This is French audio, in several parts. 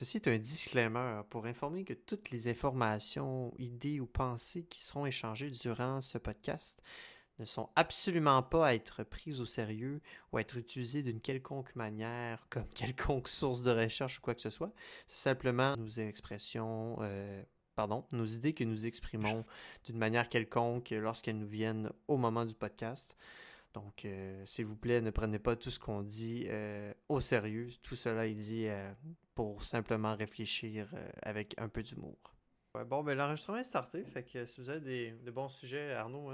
Ceci est un disclaimer pour informer que toutes les informations, idées ou pensées qui seront échangées durant ce podcast ne sont absolument pas à être prises au sérieux ou à être utilisées d'une quelconque manière comme quelconque source de recherche ou quoi que ce soit. C'est simplement nos expressions, nos idées que nous exprimons d'une manière quelconque lorsqu'elles nous viennent au moment du podcast. Donc, s'il vous plaît, ne prenez pas tout ce qu'on dit au sérieux. Tout cela est dit pour simplement réfléchir avec un peu d'humour. Ouais, bon, ben l'enregistrement est starté. Fait que si vous avez des bons sujets, Arnaud,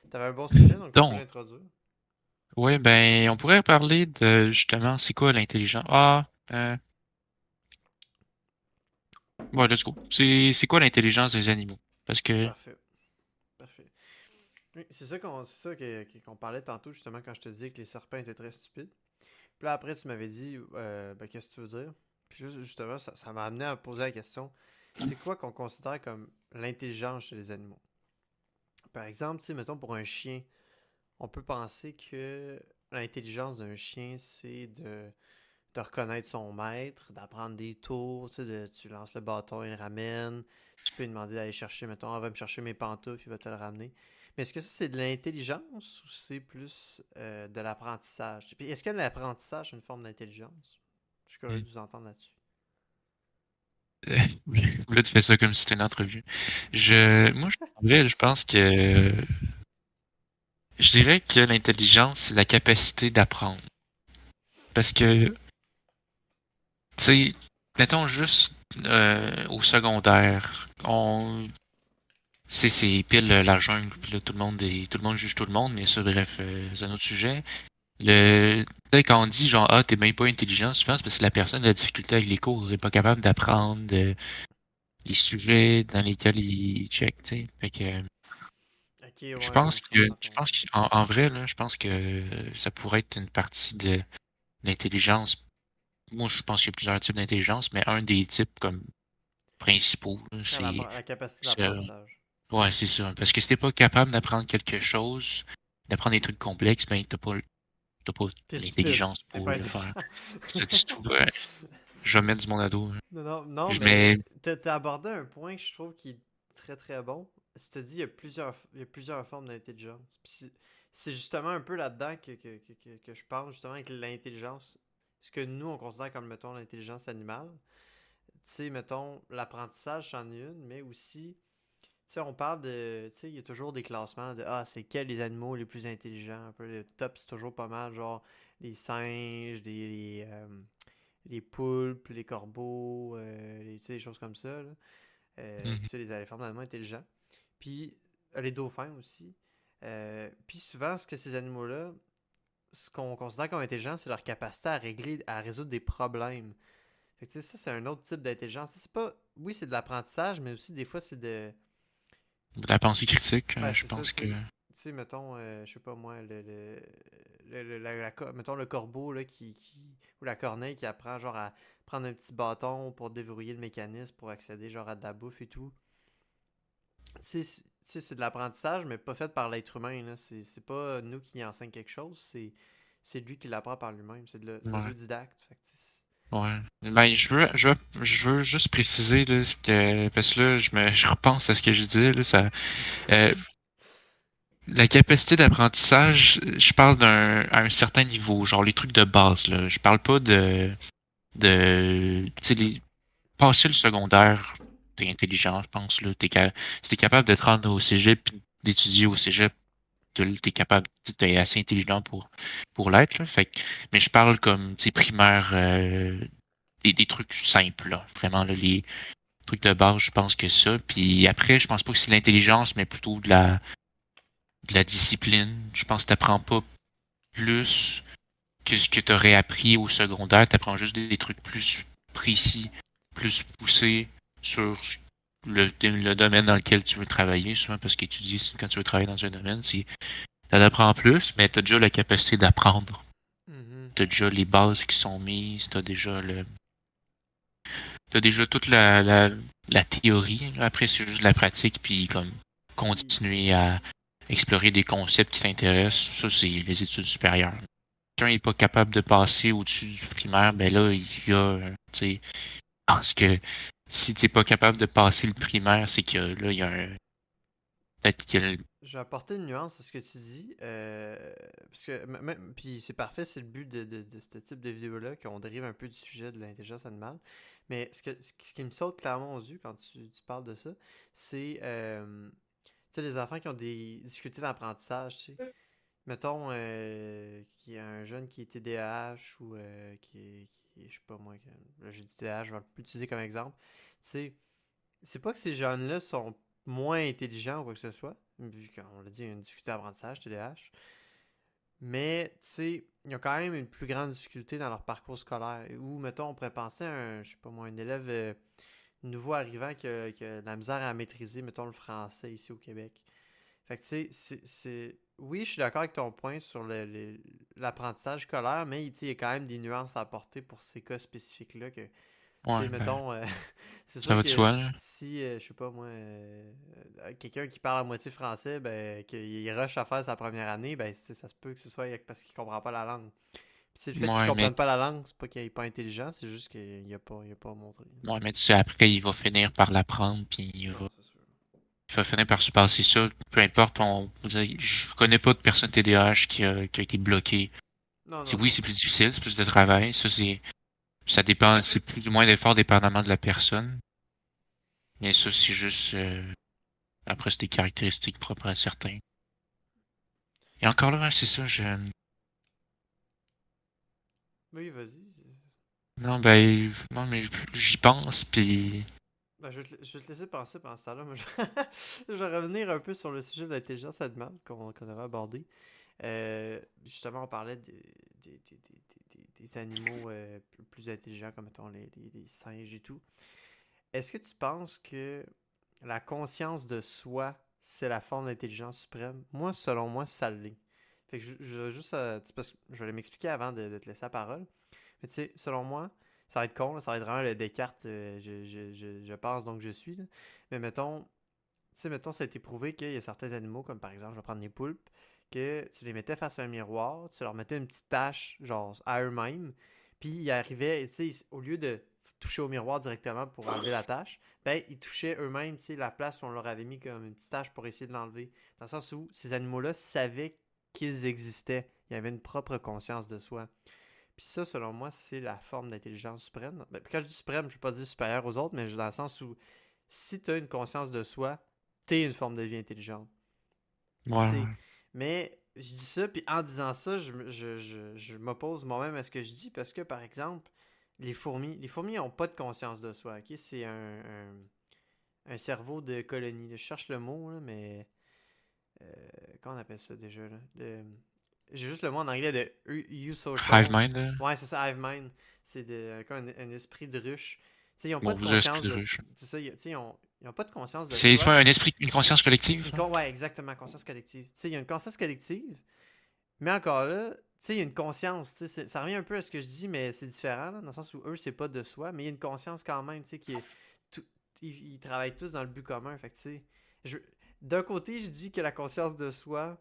t'avais un bon sujet, donc tu peux Donc, l'introduire. ouais, ben, on pourrait parler de justement, c'est quoi l'intelligence? Ouais, let's go. C'est quoi l'intelligence des animaux? Parce que, Parfait. Parfait. Oui, c'est ça qu'on parlait tantôt, justement, quand je te disais que les serpents étaient très stupides. Puis là, après, tu m'avais dit, ben, qu'est-ce que tu veux dire? Puis justement, ça m'a amené à poser la question, c'est quoi qu'on considère comme l'intelligence chez les animaux? Par exemple, tu sais, mettons pour un chien, on peut penser que l'intelligence d'un chien, c'est de reconnaître son maître, d'apprendre des tours, tu lances le bâton, il le ramène. Tu peux lui demander d'aller chercher, mettons, va me chercher mes pantoufles, il va te le ramener. Mais est-ce que ça, c'est de l'intelligence ou c'est plus de l'apprentissage? Puis est-ce que l'apprentissage est une forme d'intelligence? Je suis curieux hmm, de vous entendre là-dessus. là, tu fais ça comme si c'était une entrevue. En vrai, je pense que, je dirais que l'intelligence, c'est la capacité d'apprendre. Parce que, tu sais, mettons juste, au secondaire, c'est pile la jungle, puis là, tout le monde juge tout le monde, mais ça, bref, c'est un autre sujet. Tu sais, quand on dit genre, ah, t'es même pas intelligent, souvent, c'est parce que la personne a de la difficulté avec les cours, elle est pas capable d'apprendre les sujets dans lesquels il check, tu sais. Fait que, Ok, ouais, ouais, je comprends je ton. pense en vrai, là, je pense que ça pourrait être une partie de l'intelligence. Moi, je pense qu'il y a plusieurs types d'intelligence, mais un des types comme principaux, là, Ce serait la capacité c'est, d'apprentissage. ouais, c'est ça. Parce que si t'es pas capable d'apprendre quelque chose, d'apprendre des trucs complexes, ben, t'as pas T'es stupide, l'intelligence t'es pour pas le faire. intelligent. Ça dit tout, ouais. Je vais mettre du monde à dos, hein. Non, non, non, Je mais mets, t'as abordé un point que je trouve qui est très très bon. Tu te dit, il y a plusieurs formes d'intelligence. Puis c'est justement un peu là-dedans que je parle, justement, avec l'intelligence. Ce que nous, on considère comme, mettons, l'intelligence animale. Tu sais, mettons, l'apprentissage, c'en est une, mais aussi, tu sais, on parle de, tu sais, il y a toujours des classements de, ah, c'est quels les animaux les plus intelligents. Un peu le top, c'est toujours pas mal, genre, les singes, les poulpes, les corbeaux, tu sais, des choses comme ça. Là. mhm. Tu sais, les éléphants vraiment intelligents. Puis les dauphins aussi. Puis souvent, ce que ces animaux-là, ce qu'on considère comme intelligent, c'est leur capacité à résoudre des problèmes. Fait que, tu sais, ça, c'est un autre type d'intelligence. C'est pas. Oui, c'est de l'apprentissage, mais aussi des fois, c'est de. De la pensée critique, Ben, je c'est ça, pense que, tu sais, mettons, je sais pas moi, mettons le corbeau là, ou la corneille qui apprend genre à prendre un petit bâton pour déverrouiller le mécanisme pour accéder genre à de la bouffe et tout. Tu sais, c'est de l'apprentissage, mais pas fait par l'être humain. Là. C'est pas nous qui enseigne quelque chose, c'est lui qui l'apprend par lui-même. C'est de ouais, l'autodidacte. Fait que, ouais. c'est Ben, aussi. je veux juste préciser, là, parce que là, je repense à ce que je disais, là, euh, la capacité d'apprentissage, je parle à un certain niveau, genre les trucs de base, là. Je parle pas tu sais, passer le secondaire, t'es intelligent, je pense, là. Si t'es capable de te rendre au cégep, puis d'étudier au cégep, t'es capable, t'es assez intelligent pour l'être, là. Mais je parle comme, tu sais, primaire, des trucs simples, là. Vraiment, là, les trucs de base, je pense que ça. Puis après, je pense pas que c'est l'intelligence, mais plutôt de la discipline. Je pense que t'apprends pas plus que ce que t'aurais appris au secondaire. T'apprends juste des trucs plus précis, plus poussés sur le domaine dans lequel tu veux travailler, souvent parce qu'étudier, quand tu veux travailler dans un domaine, t'en apprends plus, mais t'as déjà la capacité d'apprendre. Mhm. T'as déjà les bases qui sont mises, t'as déjà toute la théorie. Après, c'est juste la pratique, puis comme Puis, continuer à explorer des concepts qui t'intéressent. Ça, c'est les études supérieures. Si quelqu'un n'est pas capable de passer au-dessus du primaire, ben là, tu sais, pense que si t'es pas capable de passer le primaire, c'est que là, il y a un. Peut-être qu'il y a Je vais apporter une nuance à ce que tu dis, parce que puis c'est parfait, c'est le but de ce type de vidéo-là, qu'on dérive un peu du sujet de l'intelligence animale. Mais ce qui me saute clairement aux yeux quand tu parles de ça, c'est tu sais, les enfants qui ont des difficultés d'apprentissage, tu sais. Mettons qu'il y a un jeune qui est TDAH ou je sais pas moi, là j'ai dit TDAH, je vais l'utiliser comme exemple. Tu sais, c'est pas que ces jeunes-là sont moins intelligents ou quoi que ce soit, vu qu'on l'a dit, il y a une difficulté d'apprentissage, TDAH, mais tu sais, ils ont quand même une plus grande difficulté dans leur parcours scolaire. Ou, mettons, on pourrait penser à un, je sais pas moi, un élève nouveau arrivant qui a de la misère à maîtriser, mettons, le français ici au Québec. Fait que tu sais, oui, je suis d'accord avec ton point sur l'apprentissage scolaire, mais tu sais, il y a quand même des nuances à apporter pour ces cas spécifiques-là que, tu sais, Ouais, ben, mettons, c'est ça sûr va de que soi, là. si, je sais pas moi, quelqu'un qui parle à moitié français, ben, qu'il rush à faire sa première année, ben, tu sais, ça se peut que ce soit parce qu'il comprend pas la langue. Puis c'est le fait qu'il Ouais, mais, comprenne pas la langue, c'est pas qu'il est pas intelligent, c'est juste qu'il a pas montré. ouais, mais tu sais, après, il va finir par l'apprendre, puis Non, c'est sûr. il va finir par se passer ça. Peu importe, je connais pas de personne TDAH qui a été bloquée. Non, C'est, non, oui, non. c'est plus difficile, c'est plus de travail. Ça dépend, c'est plus ou moins d'efforts dépendamment de la personne. Mais ça, c'est juste, après, c'est des caractéristiques propres à certains. Et encore là, c'est ça, Oui, vas-y. non, ben, non, mais j'y pense, puis Ben, je vais te laisser penser pendant ce temps-là. Moi, je vais revenir un peu sur le sujet de l'intelligence animale qu'on avait abordé. Justement, on parlait des animaux plus intelligents, comme mettons les singes et tout. Est-ce que tu penses que la conscience de soi, c'est la forme d'intelligence suprême? Moi, selon moi, ça l'est. Fait que je vais juste, parce que je vais m'expliquer avant de te laisser la parole. Mais tu sais, selon moi, ça va être con, là, ça va être vraiment le Descartes, je pense donc je suis. Là. Mais mettons, tu sais, mettons, ça a été prouvé qu'il y a certains animaux, comme par exemple, je vais prendre les poulpes, que tu les mettais face à un miroir, tu leur mettais une petite tache, genre à eux-mêmes, puis ils arrivaient, tu sais, au lieu de toucher au miroir directement pour enlever la tache, ben, ils touchaient eux-mêmes, tu sais, la place où on leur avait mis comme une petite tache pour essayer de l'enlever. Dans le sens où ces animaux-là savaient qu'ils existaient. Ils avaient une propre conscience de soi. Puis ça, selon moi, c'est la forme d'intelligence suprême. Ben, quand je dis suprême, je ne veux pas dire supérieur aux autres, mais dans le sens où si tu as une conscience de soi, tu es une forme de vie intelligente. ouais. T'sais, mais je dis ça, puis en disant ça, je m'oppose moi-même à ce que je dis parce que, par exemple, les fourmis n'ont pas de conscience de soi. Ok. C'est un cerveau de colonie. Je cherche le mot, là, mais euh, comment on appelle ça déjà là? J'ai juste le mot en anglais de Hive eusocial. mind, là. Ouais, c'est ça, hive mind. C'est comme un esprit de ruche. T'sais, ils n'ont pas Bon, de vous avez esprit conscience de de. ruche. C'est ça, ils ont pas de conscience de C'est soi. soit un esprit, une conscience collective, ça? Ouais, exactement, conscience collective. Il y a une conscience collective, mais encore là, il y a une conscience. Ça revient un peu à ce que je dis, mais c'est différent, là, dans le sens où eux, c'est pas de soi, mais il y a une conscience quand même, qui est. Ils travaillent tous dans le but commun. Fait que, je, d'un côté, je dis que la conscience de soi,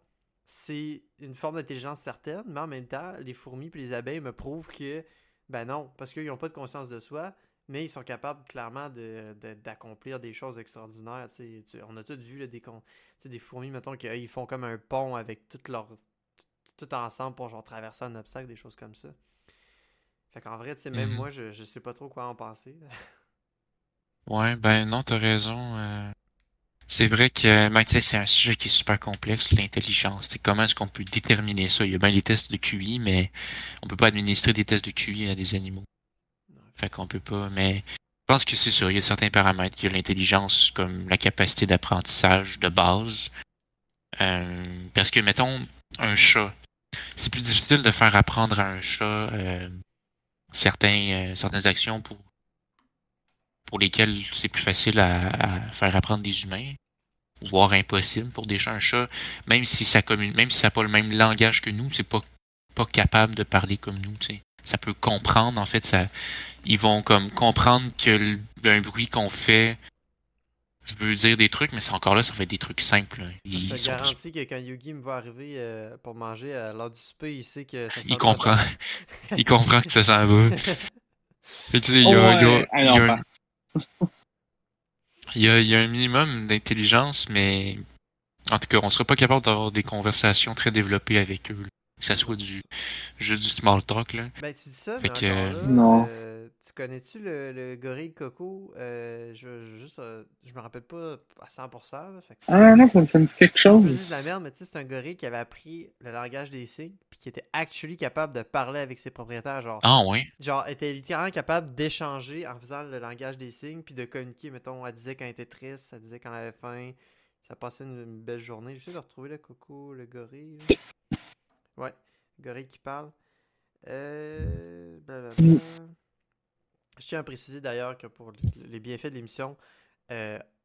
c'est une forme d'intelligence certaine, mais en même temps, les fourmis et les abeilles me prouvent que, ben non, parce qu'ils n'ont pas de conscience de soi, mais ils sont capables clairement d'accomplir des choses extraordinaires. On a tous vu là, des fourmis, mettons, qu'ils font comme un pont avec tout ensemble pour genre traverser un obstacle, des choses comme ça. Fait qu'en vrai, même Mhm. moi, je sais pas trop quoi en penser. Ouais, ben non, t'as raison. C'est vrai que ben, tu sais, c'est un sujet qui est super complexe, l'intelligence. C'est comment est-ce qu'on peut déterminer ça? Il y a bien les tests de QI, mais on peut pas administrer des tests de QI à des animaux. Non, Fait qu'on effectivement. peut pas, mais je pense que c'est sûr, il y a certains paramètres. Il y a l'intelligence comme la capacité d'apprentissage de base. Parce que, mettons, un chat, c'est plus difficile de faire apprendre à un chat certaines actions pour lesquelles c'est plus facile à faire apprendre des humains, voire impossible pour des chats. Un chat, même si ça n'a pas le même langage que nous, c'est pas capable de parler comme nous, tu sais. Ça peut comprendre, en fait, ils vont comme comprendre que un bruit qu'on fait veut dire des trucs, mais c'est encore là, ça fait des trucs simples, là. Je te garantis que quand Yugi me voit arriver pour manger à l'heure du souper, il sait que ça Il s'en va dans sa comprend, bouche. il comprend que ça s'en va. Tu sais, Oh, ouais. Ah, non, pas. il y a un minimum d'intelligence, mais en tout cas, on sera pas capable d'avoir des conversations très développées avec eux, là. Que ça soit juste du small talk, là. Ben, tu dis ça, Fait mais encore que, là, Non. tu connais-tu le gorille Coco? Je me rappelle pas à 100%, là, fait que Ah, non, ça me dit quelque ça se peut juste de chose. la merde, mais tu sais, c'est un gorille qui avait appris le langage des signes, puis qui était actually capable de parler avec ses propriétaires, ah ouais. genre était littéralement capable d'échanger en faisant le langage des signes, puis de communiquer, mettons, elle disait quand elle était triste, elle disait quand elle avait faim, ça passait une belle journée. J'essaie de retrouver le Coco, le gorille, là. Ouais, le gorille qui parle. Blablabla. Je tiens à préciser d'ailleurs que pour les bienfaits de l'émission,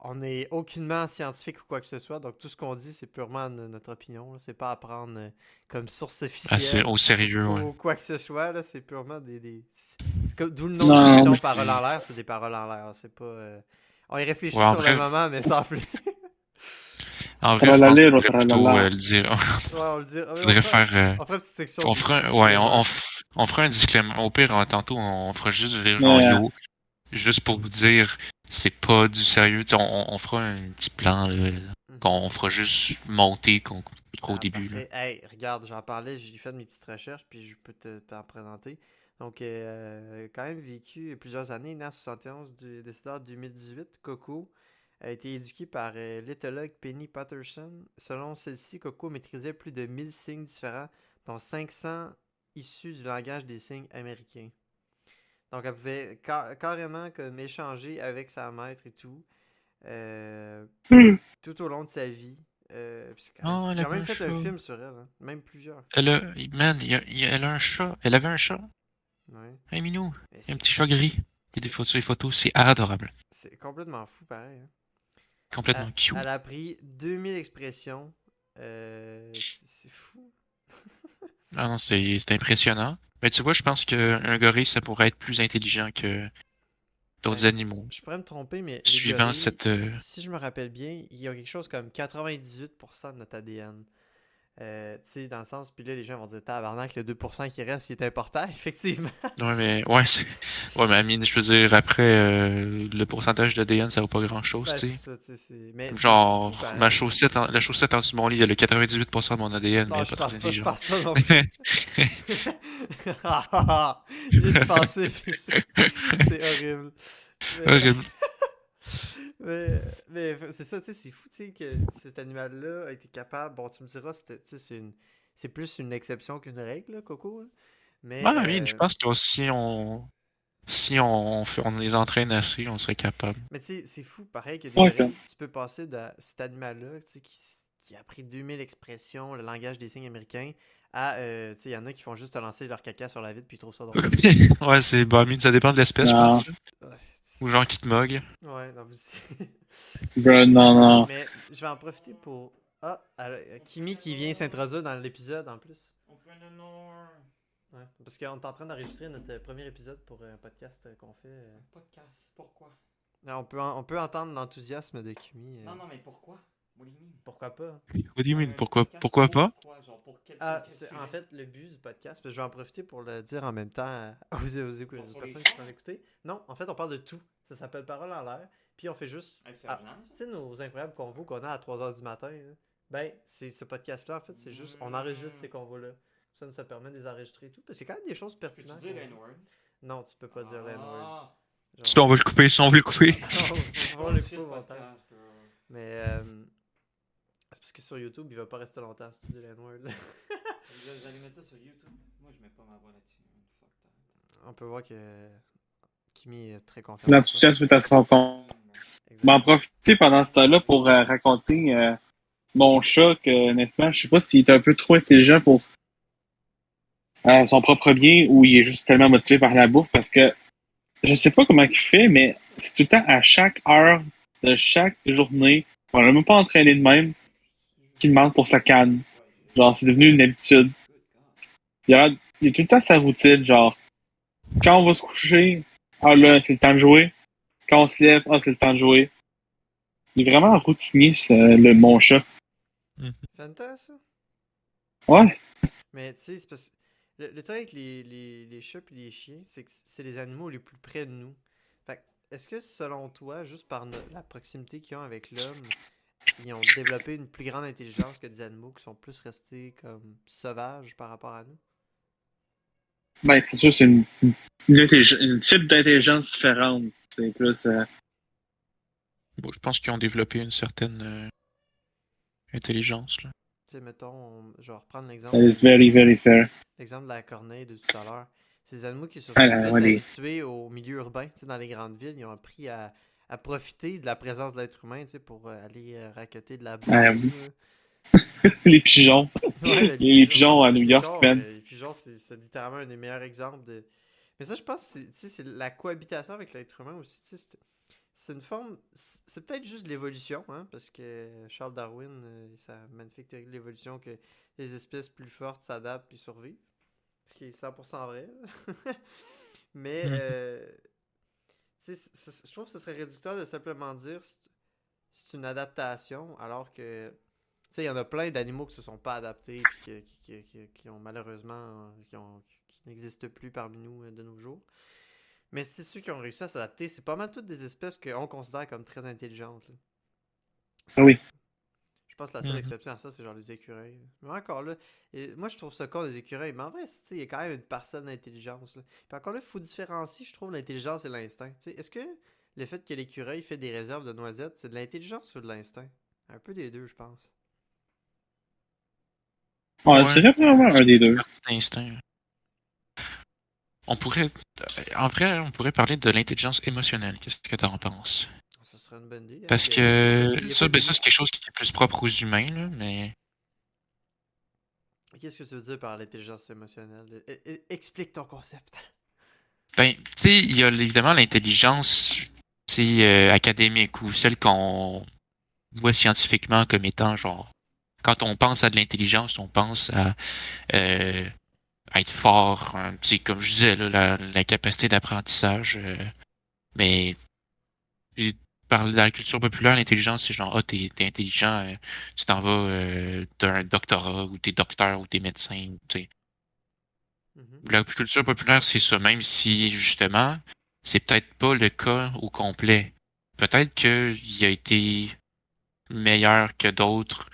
on n'est aucunement scientifique ou quoi que ce soit, donc tout ce qu'on dit, c'est purement notre opinion, là. C'est pas à prendre comme source Assez officielle au sérieux, ouais. ou quoi que ce soit, là. C'est purement d'où le nom de Non, l'émission mais Paroles en l'air, c'est des paroles en l'air. C'est pas. On y réfléchit Ouais, sur le moment, mais sans plus. en vrai, je pense qu'il tralala, faudrait plutôt tralala. le dire. Ouais, on le dit. Faudrait faire, On fera une petite section on fera, ouais, disclaimer. on fera un disclaimer. Au pire, tantôt, on fera juste lire genre Mais, yo, juste pour vous dire, c'est pas du sérieux. Tu sais, on fera un petit plan, là, Mhm. qu'on fera juste monter trop au Ah, début, là. parfait. Hey, regarde, j'en parlais, j'ai fait mes petites recherches, puis je peux t'en présenter. Donc, quand même vécu plusieurs années, né en 71, décédé en 2018, Coco a été éduqué par l'éthologue Penny Patterson. Selon celle-ci, Coco maîtrisait plus de 1000 signes différents, dont 500 issus du langage des signes américain. Donc, elle pouvait carrément comme échanger avec sa maître et tout, euh, tout au long de sa vie. Puis c'est Oh, elle quand avait même un fait un chat. film sur elle, hein. Même plusieurs. Man, elle a un chat. Elle avait un chat. Ouais. Un minou. Mais Un c'est petit chat gris. Il y a des c'est photos, les photos, c'est adorable. c'est complètement fou, pareil, hein. Complètement Elle cute. a appris 2000 expressions. C'est fou. Ah non, c'est impressionnant. Mais tu vois, je pense qu'un gorille, ça pourrait être plus intelligent que d'autres Ben, animaux. je pourrais me tromper, mais les Suivant gorilles, cette... si je me rappelle bien, il y a quelque chose comme 98% de notre ADN. Tu sais, dans le sens, puis là, les gens vont dire, tabarnak, le 2% qui reste, il est important, effectivement. Ouais, mais... Ouais, c'est... Ouais, mais Amine, je veux dire, après, le pourcentage d'ADN, ça vaut pas grand-chose, Ben, tu c'est sais. ça, tu sais. Mais c'est fou, Genre, pareil. la chaussette en dessous de mon lit, il y a le 98% de mon ADN, mais Non, elle est pas très je intelligente. pense pas non plus. J'ai dû penser, puis c'est horrible. Mais, Horrible. mais c'est ça, tu sais, c'est fou, tu sais, que cet animal-là a été capable. Bon, tu me diras, c'est plus une exception qu'une règle, là, Coco, là. Mais, Ouais, Amine, je pense que on les entraîne assez, on serait capable. mais tu sais, c'est fou, pareil, que des ouais, comme. gorilles, tu peux passer de cet animal-là, tu sais, qui a appris 2000 expressions, le langage des signes américains, à, tu sais, il y en a qui font juste te lancer leur caca sur la vitre puis ils trouvent ça drôle. Ouais, c'est bon, Amine, ça dépend de l'espèce, je Non. pense. Ouais, Ou genre qui te mogue. ouais, non, aussi. Bro, non, non. Mais je vais en profiter pour. Ah, Kimi qui vient s'introduire dans l'épisode en plus. Ouais, parce qu'on est en train d'enregistrer notre premier épisode pour un podcast qu'on fait. Podcast, pourquoi? On peut entendre l'enthousiasme de Kimi. Non, non, mais pourquoi? What do you mean? Pourquoi pas? What do you mean? Un podcast Pourquoi pas? pourquoi? Genre, pour quel, Ah, quel c'est sujet? en fait le but du podcast, parce que je vais en profiter pour le dire en même temps aux Sur les personnes chats? qui vont l'écouter. Non, en fait, on parle de tout. Ça s'appelle Parole en l'air. Puis on fait juste. Hey, c'est Ah, original, tu ça? sais, nos incroyables convos qu'on a à 3h du matin, là. Ben, c'est ce podcast-là, en fait, c'est juste. On enregistre ces convos-là. Ça nous permet de les enregistrer et tout. Parce que c'est quand même des choses Peux-tu pertinentes. dire qu'on dit. l'N-word? Non, tu peux pas dire l'N-word. Ah! Si on veut le couper, si on veut le couper. On va le couper au montage. podcast, bro. Mais c'est parce que sur YouTube, il va pas rester longtemps si tu dis l'N-word. Vous allez mettre ça sur YouTube? Moi, je mets pas ma voix là-dessus. Fuck that. On peut voir que Kimi est très confiant. en ça. L'enthousiasme est à son compte. Je vais en Exactement. profiter pendant ce temps-là pour raconter mon chat que, honnêtement, je sais pas s'il est un peu trop intelligent pour son propre bien ou il est juste tellement motivé par la bouffe parce que je sais pas comment il fait, mais c'est tout le temps à chaque heure de chaque journée, on l'a même pas entraîné de même, qu'il demande pour sa canne. Genre, c'est devenu une habitude. Il y a tout le temps sa routine, genre, quand on va se coucher, ah là, c'est le temps de jouer. Quand on se lève, ah, c'est le temps de jouer. Il est vraiment routinier, mon chat. Fanta, ça? Ouais. Mais tu sais, c'est parce que Le truc avec les chats et les chiens, c'est que c'est les animaux les plus près de nous. Fait que, est-ce que selon toi, juste par la proximité qu'ils ont avec l'homme, ils ont développé une plus grande intelligence que des animaux qui sont plus restés comme sauvages par rapport à nous? Ben, c'est sûr, c'est une type d'intelligence différente. C'est plus. Bon, je pense qu'ils ont développé une certaine intelligence, là. Tu sais, mettons, je vais reprendre That is very, very fair. l'exemple de la corneille de tout à l'heure. C'est des animaux qui se sont Ah, ouais, habitués au milieu urbain, tu sais, dans les grandes villes. Ils ont appris à profiter de la présence de l'être humain, tu sais, pour aller racketter de la boue. Oui. Les pigeons. Ouais, les pigeons à New c'est York, con, man. mais les pigeons, c'est littéralement un des meilleurs exemples de. Mais ça, je pense, c'est la cohabitation avec l'être humain aussi. Tu sais, c'est une forme. C'est peut-être juste de l'évolution, hein, parce que Charles Darwin, sa magnifique théorie de l'évolution, que les espèces plus fortes s'adaptent et survivent. Ce qui est 100% vrai. Mais, tu sais, je trouve que ce serait réducteur de simplement dire c'est une adaptation, alors que. Tu sais, il y en a plein d'animaux qui se sont pas adaptés et qui ont malheureusement. Qui n'existent plus parmi nous de nos jours. Mais c'est ceux qui ont réussi à s'adapter, c'est pas mal toutes des espèces qu'on considère comme très intelligentes. Là. Ah oui. Je pense que la seule exception à ça, c'est genre les écureuils. Mais encore là, moi je trouve ça con des écureuils, mais en vrai, il y a quand même une parcelle d'intelligence. Là. Puis encore là, il faut différencier, je trouve, l'intelligence et l'instinct. Est-ce que le fait que l'écureuil fait des réserves de noisettes, c'est de l'intelligence ou de l'instinct? Un peu des deux, je pense. Ouais, je dirais probablement un des deux. Instinct. On pourrait, après, on pourrait parler de l'intelligence émotionnelle. Qu'est-ce que tu en penses? Ça serait une bonne idée. Parce que ça, c'est quelque chose qui est plus propre aux humains, là, mais. Qu'est-ce que tu veux dire par l'intelligence émotionnelle? Explique ton concept. Ben, tu sais, il y a évidemment l'intelligence académique ou celle qu'on voit scientifiquement comme étant genre. Quand on pense à de l'intelligence, on pense à être fort, hein, comme je disais, là, la capacité d'apprentissage. Mais dans la culture populaire, l'intelligence, c'est genre, t'es intelligent, tu t'en vas, t'as un doctorat, ou t'es docteur, ou t'es médecin, tu sais. La culture populaire, c'est ça, même si, justement, c'est peut-être pas le cas au complet. Peut-être qu'il a été meilleur que d'autres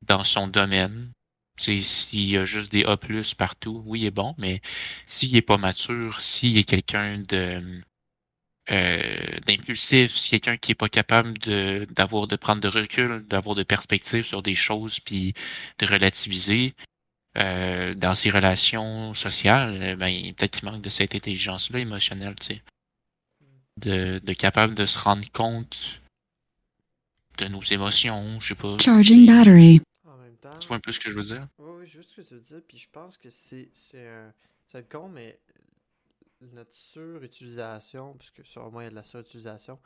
dans son domaine. C'est s'il y a juste des A+ partout, oui, il est bon, mais s'il est pas mature, s'il est quelqu'un d'impulsif, s'il est quelqu'un qui est pas capable de prendre de recul, d'avoir de perspective sur des choses, puis de relativiser dans ses relations sociales, ben peut-être qu'il manque de cette intelligence-là émotionnelle, tu sais, de capable de se rendre compte de nos émotions, je sais pas. Charging battery. En même temps. Tu vois un peu ce que je veux dire? Oui, juste ce que tu veux dire. Puis je pense que c'est con, mais notre surutilisation, puisque sur moi il y a de la surutilisation,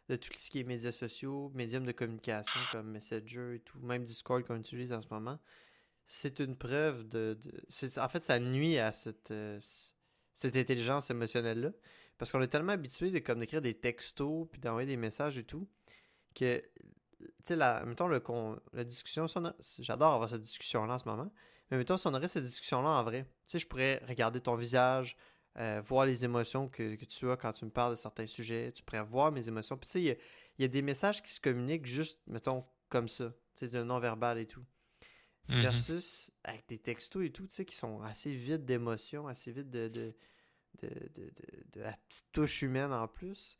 de tout ce qui est médias sociaux, médiums de communication comme Messenger et tout, même Discord qu'on utilise en ce moment, c'est une preuve en fait, ça nuit à cette intelligence émotionnelle-là. Parce qu'on est tellement habitué d'écrire des textos puis d'envoyer des messages et tout, que, tu sais, mettons, la discussion, j'adore avoir cette discussion-là en ce moment, mais mettons, si on aurait cette discussion-là en vrai, tu sais, je pourrais regarder ton visage, voir les émotions que tu as quand tu me parles de certains sujets, tu pourrais voir mes émotions. Puis tu sais, il y a des messages qui se communiquent juste, mettons, comme ça, tu sais, de non-verbal et tout. Versus avec des textos et tout, tu sais, qui sont assez vides d'émotions, assez vides de la petite touche humaine en plus.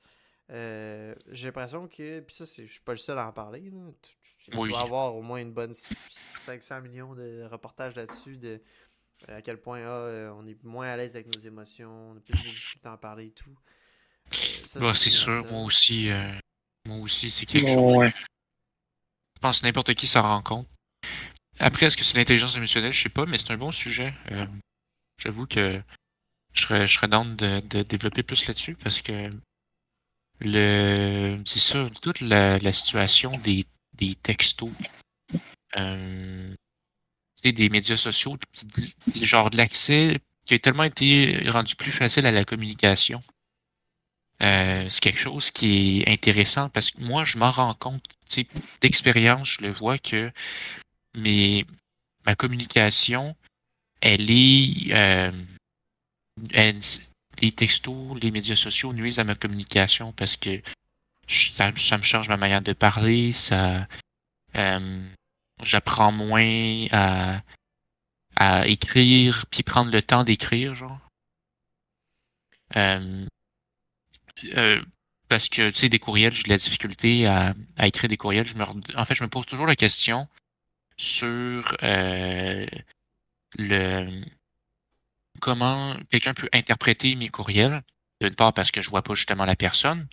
J'ai l'impression que, puis ça, je suis pas le seul à en parler, là. Il doit y avoir au moins une bonne 500 millions de reportages là-dessus de à quel point on est moins à l'aise avec nos émotions, on a plus de difficulté à en parler et tout. C'est sûr, moi aussi, c'est quelque chose. Ouais. Je pense que n'importe qui s'en rend compte. Après, est-ce que c'est l'intelligence émotionnelle? Je sais pas, mais c'est un bon sujet. J'avoue que je serais down de développer plus là-dessus parce que c'est ça, toute la situation des textos, des médias sociaux, genre de l'accès qui a tellement été rendu plus facile à la communication. C'est quelque chose qui est intéressant parce que moi, je m'en rends compte, d'expérience, je le vois que ma communication elle est... elle- les textos, les médias sociaux nuisent à ma communication parce que ça me change ma manière de parler, euh, j'apprends moins à écrire, puis prendre le temps d'écrire, genre. Euh, euh, Parce que, tu sais, des courriels, j'ai de la difficulté à écrire des courriels. En fait, je me pose toujours la question sur le comment quelqu'un peut interpréter mes courriels. D'une part parce que je vois pas justement la personne.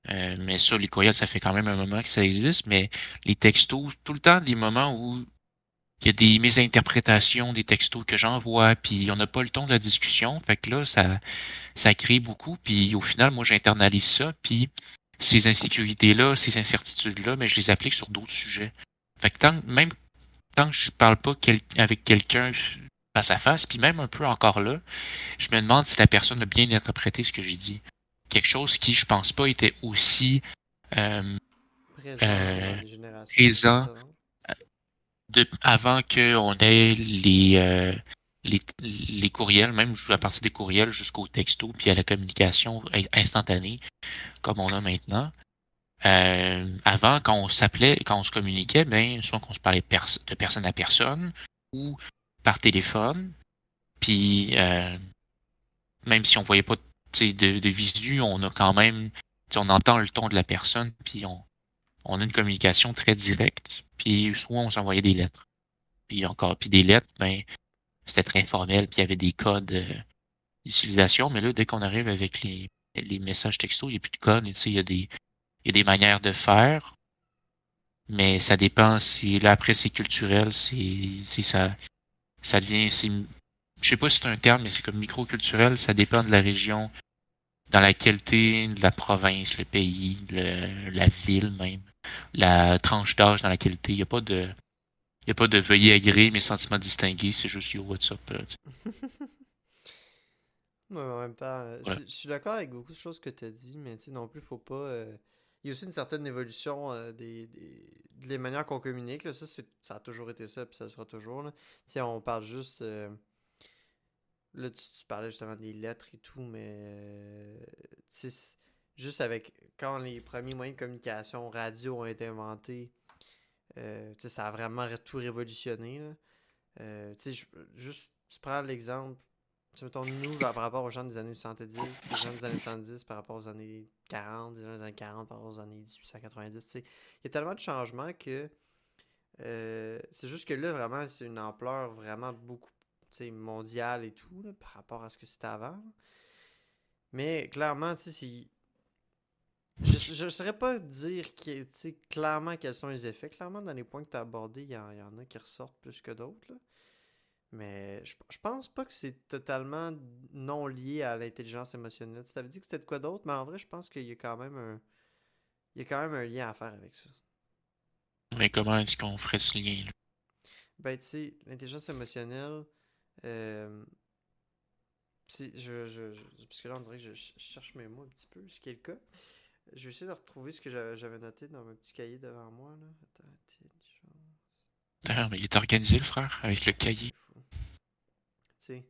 Mais ça, les courriels, ça fait quand même un moment que ça existe. Mais les textos, tout le temps, des moments où il y a des mésinterprétations des textos que j'envoie, puis on n'a pas le ton de la discussion. Fait que là, ça crée beaucoup. Puis au final, moi, j'internalise ça. Puis ces insécurités-là, ces incertitudes-là, mais je les applique sur d'autres sujets. Fait que même tant que je parle pas avec quelqu'un face à face, puis même un peu encore là, je me demande si la personne a bien interprété ce que j'ai dit. Quelque chose qui, je pense pas, était aussi euh, Présent dans euh, les générations présent précédentes. avant qu'on ait les courriels, même à partir des courriels jusqu'au texto, puis à la communication instantanée, comme on a maintenant. Avant, quand on s'appelait, quand on se communiquait, ben, soit qu'on se parlait de personne à personne ou par téléphone, puis même si on voyait pas de visu, on a quand même, on entend le ton de la personne, puis on a une communication très directe, puis soit on s'envoyait des lettres, puis des lettres, ben, c'était très formel, puis il y avait des codes d'utilisation, mais là, dès qu'on arrive avec les messages textos, il n'y a plus de code, tu sais, il y a des manières de faire, mais ça dépend si, là, après, c'est culturel, c'est ça devient, je sais pas si c'est un terme, mais c'est comme microculturel, ça dépend de la région dans la qualité de la province, le pays, la ville même, la tranche d'âge dans la qualité. Il y a pas de veuillez agréer mes sentiments distingués, c'est juste yo, what's up. Ouais, en même temps, Voilà. je suis d'accord avec beaucoup de choses que tu as dit, mais tu sais, non plus, faut pas. Il y a aussi une certaine évolution des manières qu'on communique. Là. Ça, ça a toujours été ça, puis ça sera toujours. Là. Tu sais, on parle juste. Là, tu parlais justement des lettres et tout, mais. Tu sais, juste avec. Quand les premiers moyens de communication radio ont été inventés, tu sais, ça a vraiment tout révolutionné. Là. Tu sais, juste, tu prends l'exemple. Tu sais, mettons, nous, par rapport aux gens des années 70, les gens des années 70 par rapport aux années 40, des gens des années 40 par rapport aux années 1890, tu sais. Il y a tellement de changements que c'est juste que là, vraiment, c'est une ampleur vraiment beaucoup, tu sais, mondiale et tout, là, par rapport à ce que c'était avant. Mais clairement, tu sais, je ne saurais pas dire tu sais, clairement quels sont les effets. Clairement, dans les points que tu as abordés, il y en a qui ressortent plus que d'autres, là. Mais je pense pas que c'est totalement non lié à l'intelligence émotionnelle. Tu t'avais dit que c'était de quoi d'autre, mais en vrai, je pense qu'il y a quand même il y a quand même un lien à faire avec ça. Mais comment est-ce qu'on ferait ce lien, là? Ben, tu sais, l'intelligence émotionnelle, euh, parce que là, on dirait que je cherche mes mots un petit peu, ce qui est le cas. Je vais essayer de retrouver ce que j'avais noté dans mon petit cahier devant moi, là. Attends, intelligence, D'ailleurs, mais il est organisé, le frère, avec le cahier. c'est fou. Tu sais,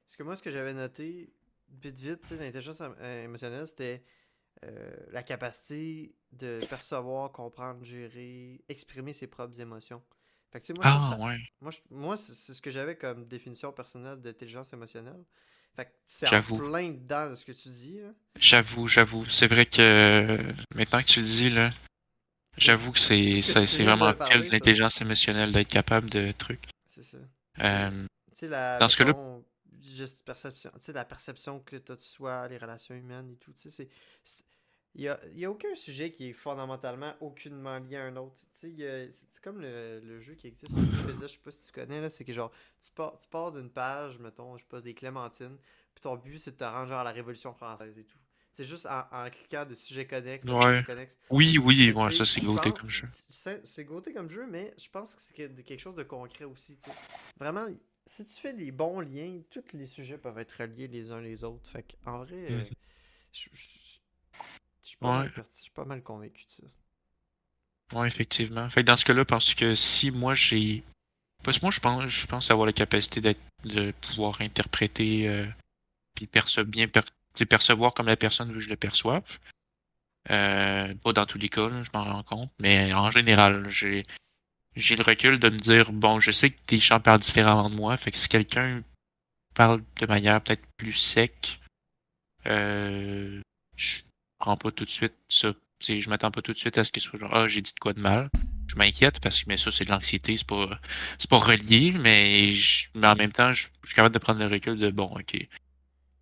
parce que moi, ce que j'avais noté, vite, vite, tu sais, l'intelligence émotionnelle, c'était la capacité de percevoir, comprendre, gérer, exprimer ses propres émotions. Fait que, tu sais, moi, je trouve Ah, ça. ouais. Moi, c'est ce que j'avais comme définition personnelle d'intelligence émotionnelle. Fait que c'est en J'avoue. plein dedans de ce que tu dis, là. J'avoue. C'est vrai que maintenant que tu le dis, là, C'est j'avoue que tout ce que tu c'est viens vraiment de pile parler, ça. l'intelligence émotionnelle d'être capable de trucs. C'est ça. Euh, Tu sais, la, Dans ce cas-là, mettons, juste perception, tu sais, la perception que tu as de soi, les relations humaines et tout, tu sais, il y a aucun sujet qui est fondamentalement aucunement lié à un autre. Tu sais, c'est comme le jeu qui existe sur Wikipédia, je sais pas si tu connais, là, c'est que genre, tu pars d'une page, mettons, je sais pas, des clémentines, puis ton but c'est de te rendre genre à la Révolution française et tout. C'est juste en cliquant de sujet connexe à sujet ouais. connexe. Oui, Mais tu ouais, ça sais, c'est je goûté pense, comme jeu. c'est goûté comme jeu, mais je pense que c'est quelque chose de concret aussi, tu sais. Vraiment, si tu fais des bons liens, tous les sujets peuvent être reliés les uns les autres. Fait en vrai, Mhm. je suis pas Ouais, mal je suis pas mal convaincu de ça. ouais, effectivement. Fait que dans ce cas-là, parce que si moi j'ai Parce que moi, je pense avoir la capacité de pouvoir interpréter puis percevoir comme la personne veut que je le perçoive. Pas dans tous les cas, là, je m'en rends compte, mais en général, j'ai le recul de me dire, bon, je sais que des gens parlent différemment de moi, fait que si quelqu'un parle de manière peut-être plus sec, euh, je prends pas tout de suite ça. Je m'attends pas tout de suite à ce que ce soit genre, ah, j'ai dit de quoi de mal. Je m'inquiète parce que mais ça, c'est de l'anxiété, c'est pas relié, mais en même temps, je suis capable de prendre le recul de bon, ok.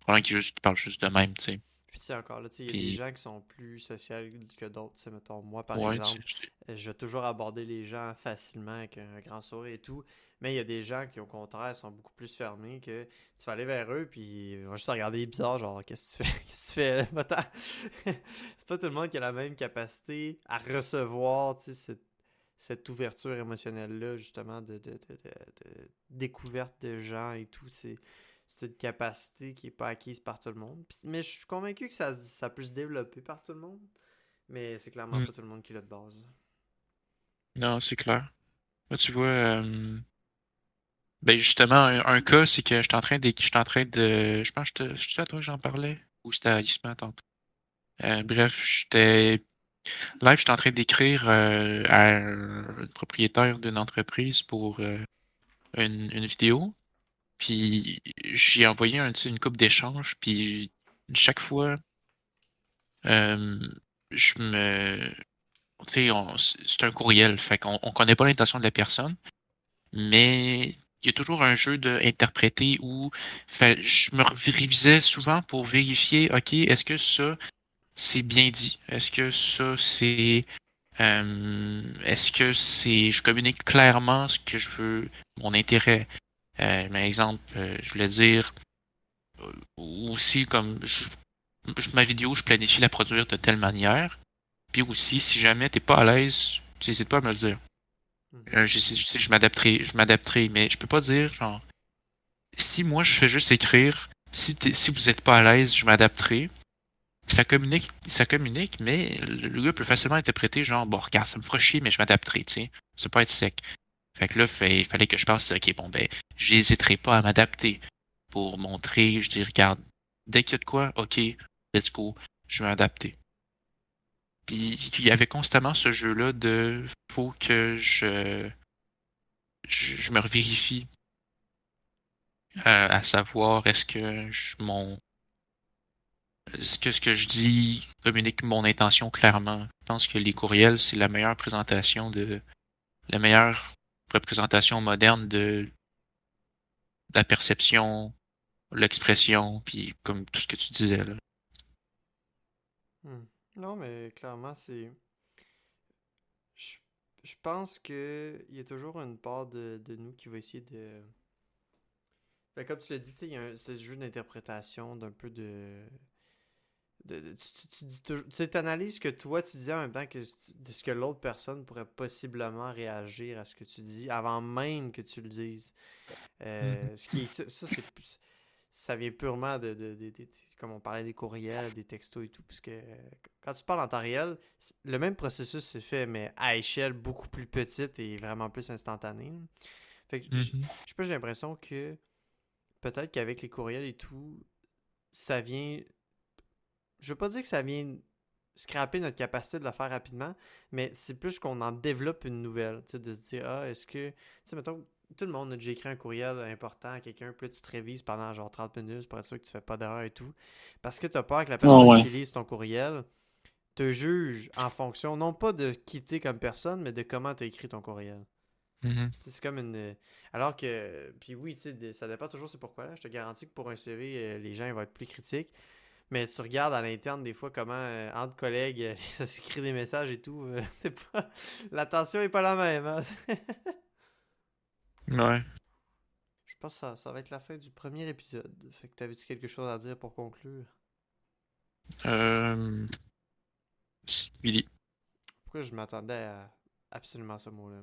Probablement qu'il parle juste de même, tu sais. Puis tu sais, encore là, tu sais, il y a des Puis, gens qui sont plus sociaux que d'autres. Tu sais, mettons, moi, par ouais, exemple, je vais toujours aborder les gens facilement avec un grand sourire et tout. Mais il y a des gens qui, au contraire, sont beaucoup plus fermés que tu vas aller vers eux, puis ils vont juste te regarder bizarre, genre, qu'est-ce que tu fais? Qu'est-ce que tu fais là? Va-t'en. C'est pas tout le monde qui a la même capacité à recevoir, tu sais, cette ouverture émotionnelle-là, justement, de découverte de gens et tout. C'est une capacité qui n'est pas acquise par tout le monde. Mais je suis convaincu que ça peut se développer par tout le monde. Mais c'est clairement hmm. pas tout le monde qui l'a de base. Non, c'est clair. Là, tu vois, ben justement, un cas, c'est que je pense que c'était à toi que j'en parlais, ou c'était à Isma tantôt. Bref, j'étais en train d'écrire à un propriétaire d'une entreprise pour une vidéo, puis j'ai envoyé tu sais, une coupe d'échanges, puis chaque fois, euh, je me, tu sais, c'est un courriel, fait qu'on connaît pas l'intention de la personne. Mais il y a toujours un jeu d'interpréter où je me révisais souvent pour vérifier, OK, est-ce que ça, c'est bien dit? Est-ce que je communique clairement ce que je veux, mon intérêt? Par exemple, je voulais dire, aussi comme, ma vidéo, je planifie la produire de telle manière. Puis aussi, si jamais t'es pas à l'aise, tu n'hésites pas à me le dire. Mhm. Je m'adapterai, mais je peux pas dire, genre, si moi je fais juste écrire, si vous êtes pas à l'aise, je m'adapterai. Ça communique, mais le gars peut facilement interpréter, genre, bon, regarde, ça me fera chier, mais je m'adapterai, tu sais. Ça peut être sec. Fait que là, il fallait que je pense, ok, bon, ben, j'hésiterai pas à m'adapter pour montrer, je dis, regarde, dès qu'il y a de quoi, ok, let's go, je vais m'adapter. Puis il y avait constamment ce jeu-là de faut que je me revérifie à savoir est-ce que ce que je dis communique mon intention clairement. Je pense que les courriels, c'est la meilleure représentation moderne de la perception, l'expression, puis comme tout ce que tu disais là. Hmm. Non, mais clairement, c'est. Je, je pense que il y a toujours une part de nous qui va essayer de. Ben, comme tu l'as dit, tu sais, il y a ce jeu d'interprétation d'un peu tu dis tu analyses ce que toi tu dis en même temps que de ce que l'autre personne pourrait possiblement réagir à ce que tu dis avant même que tu le dises. Mhm. Ce qui ça vient purement comme on parlait des courriels, des textos et tout, parce que quand tu parles en temps réel, le même processus se fait, mais à échelle beaucoup plus petite et vraiment plus instantanée. Fait que Mhm. je sais pas, j'ai l'impression que peut-être qu'avec les courriels et tout, ça vient. Je veux pas dire que ça vient scraper notre capacité de le faire rapidement, mais c'est plus qu'on en développe une nouvelle. Tu sais, de se dire, ah, est-ce que. Tu sais, mettons, tout le monde a déjà écrit un courriel important à quelqu'un, puis là, tu te révises pendant genre 30 minutes pour être sûr que tu fais pas d'erreur et tout. Parce que tu as peur que la Oh, personne ouais. qui lise ton courriel te juge en fonction, non pas de qui t'es comme personne, mais de comment tu as écrit ton courriel. Mhm. Tu sais, c'est comme une. Alors que. Puis oui, tu sais, ça dépend toujours c'est pourquoi. Là. Je te garantis que pour un CV, les gens ils vont être plus critiques. Mais tu regardes à l'interne des fois comment entre collègues ça s'écrit des messages et tout. C'est pas. L'attention est pas la même. Hein? Ouais. Je pense que ça va être la fin du premier épisode. Fait que t'avais-tu quelque chose à dire pour conclure? Euh, Billy. Pourquoi je m'attendais à absolument ce mot-là?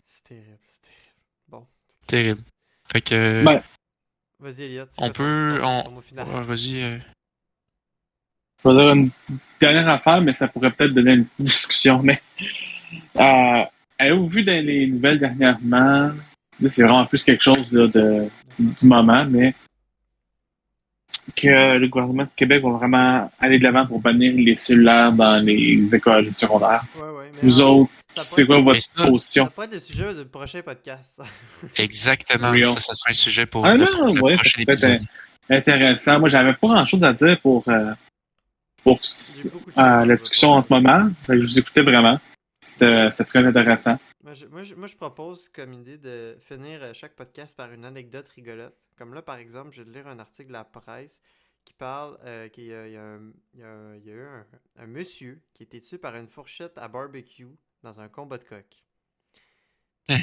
C'est terrible, c'est terrible. Bon. Terrible. Fait que Ben, Vas-y, Elliot, c'est on quoi peut ton mot final? ouais, vas-y. je vais dire une dernière affaire, mais ça pourrait peut-être donner une discussion. Mais euh, Avez-vous vu dans les nouvelles dernièrement, là, c'est vraiment plus quelque chose là, du moment, mais que le gouvernement du Québec va vraiment aller de l'avant pour bannir les cellulaires dans les écoles secondaires. Ouais, mais Vous autres, ça c'est pourrait quoi être- votre position? ça pourrait être le sujet du prochain podcast. Exactement. Real. Ça sera un sujet pour Ah le, non, le ouais, ça prochain peut être épisode. intéressant. Moi, j'avais pas grand-chose à dire pour J'ai beaucoup de choses à la dire discussion pour en ce moment. Fait que je vous écoutais vraiment. C'était très intéressant. Moi, je propose comme idée de finir chaque podcast par une anecdote rigolote. Comme là, par exemple, je vais te lire un article de la presse qui parle qu'il y a, il y a eu un monsieur qui a été tué par une fourchette à barbecue dans un combat de coq.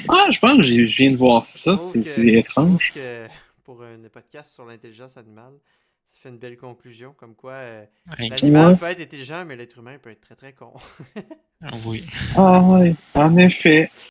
Ah, je pense que je viens de voir Je ça. trouve C'est je étrange. trouve que pour un podcast sur l'intelligence animale, ça fait une belle conclusion. Comme quoi, l'animal Ouais. peut être intelligent, mais l'être humain peut être très très con. Oui. Ah, oui, en effet.